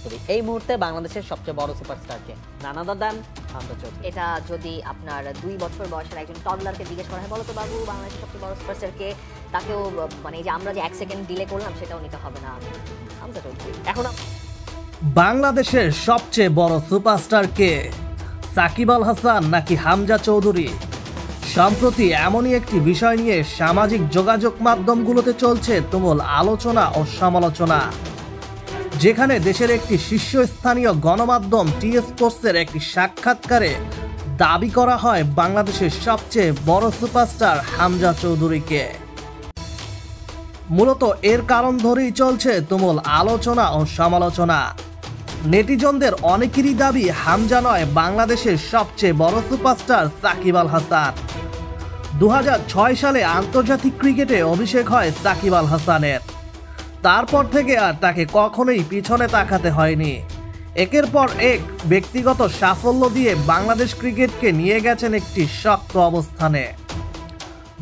করি, এই মুহূর্তে বাংলাদেশের সবচেয়ে বড় সুপারস্টারকে নানাদা দেন হামজা চৌধুরী। এটা যদি আপনার 2 বছর বয়সের একজন টডলারকে জিজ্ঞেস করা হয়, বলো তো বাবু বাংলাদেশের সবচেয়ে বড় সুপারস্টারকে, তাকেও মানে এই যে আমরা যে 1 সেকেন্ড ডিলে করলাম সেটাও নিতে হবে না, হামজা চৌধুরী। এখন বাংলাদেশের সবচেয়ে বড় সুপারস্টার কে, সাকিব আল হাসান নাকি হামজা চৌধুরী? সম্প্রতি এমনই একটি বিষয় নিয়ে সামাজিক যোগাযোগ মাধ্যমগুলোতে চলছে তুমুল আলোচনা ও সমালোচনা, যেখানে দেশের একটি শীর্ষস্থানীয় গণমাধ্যম টি স্পোর্টসের একটি সাক্ষাৎকারে দাবি করা হয় বাংলাদেশের সবচেয়ে বড় সুপারস্টার হামজা চৌধুরীকে। মূলত এর কারণ ধরেই চলছে তুমুল আলোচনা ও সমালোচনা। নেটিজনদের অনেকেরই দাবি হামজা নয়, বাংলাদেশের সবচেয়ে বড় সুপারস্টার সাকিব আল হাসান। 2006 সালে আন্তর্জাতিক ক্রিকেটে অভিষেক হয় সাকিব আল হাসানের। তারপর থেকে আর তাকে কখনোই পিছনে তাকাতে হয়নি। একের পর এক ব্যক্তিগত সাফল্য দিয়ে বাংলাদেশ ক্রিকেটকে নিয়ে গেছেন একটি শক্ত অবস্থানে।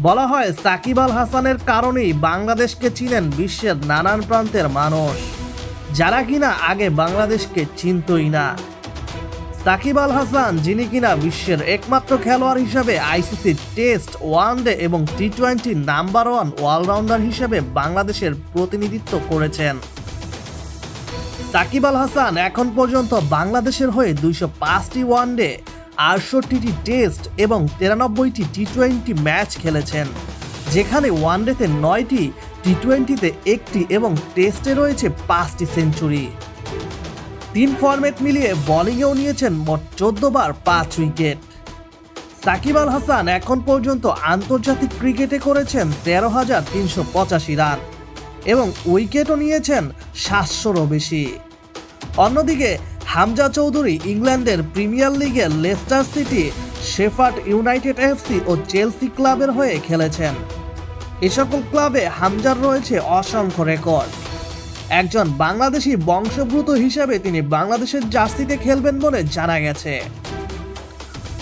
বলা হয় সাকিব আল হাসানের কারণেই বাংলাদেশকে চিনেন বিশ্বের নানান প্রান্তের মানুষ, যারা কিনা আগে বাংলাদেশকে চিনতই না। সাকিব আল হাসান, যিনি কিনা বিশ্বের একমাত্র খেলোয়াড় হিসেবে আইসিসি টেস্ট, ওয়ানডে এবং টি-20 নাম্বার 1 অলরাউন্ডার হিসেবে বাংলাদেশের প্রতিনিধিত্ব করেছেন। সাকিব আল হাসান এখন পর্যন্ত বাংলাদেশের হয়ে 205টি ওয়ানডে, 68টি টেস্ট এবং 93টি টি-20 ম্যাচ খেলেছেন, যেখানে ওয়ানডেতে 9টি, টি-20তে 1টি এবং টেস্টে রয়েছে 5টি সেঞ্চুরি। 3 ফরম্যাট মিলিয়ে বোলিংয়েও নিয়েছেন মোট 14 বার 5 উইকেট। সাকিব আল হাসান এখন পর্যন্ত আন্তর্জাতিক ক্রিকেটে করেছেন 13,385 রান এবং উইকেটও নিয়েছেন 700রও বেশি। অন্যদিকে হামজা চৌধুরী ইংল্যান্ডের প্রিমিয়ার লিগের Leicester city, shepherd United FC ও চেলসি ক্লাবের হয়ে খেলেছেন। এ সকল ক্লাবে হামজার রয়েছে অসংখ্য রেকর্ড। একজন বাংলাদেশি বংশোদ্ভূত হিসেবে তিনি বাংলাদেশের জার্সিতে খেলবেন বলে জানা গেছে।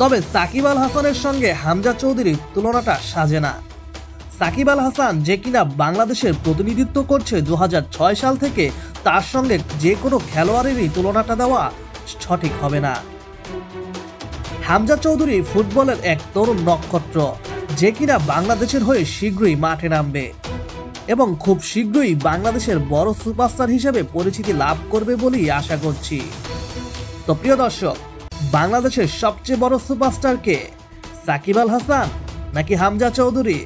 তবে সাকিব আল হাসানের সঙ্গে হামজা চৌধুরীর তুলনাটা সাজে না। সাকিব আল হাসান যে কিনা বাংলাদেশের প্রতিনিধিত্ব করছে 2006 সাল থেকে, তার সঙ্গে যে কোনো খেলোয়াড়েরই তুলনাটা দেওয়া সঠিক হবে না। হামজা চৌধুরী ফুটবলের এক তরুণ নক্ষত্র, যে কিনা বাংলাদেশের হয়ে শীঘ্রই মাঠে নামবে এবং খুব শীঘ্রই বাংলাদেশের বড় সুপারস্টার হিসেবে পরিচিতি লাভ করবে বলেই আশা করছি। তো প্রিয় দর্শক, বাংলাদেশের সবচেয়ে বড় সুপারস্টার কে, সাকিব আল হাসান নাকি হামজা চৌধুরী?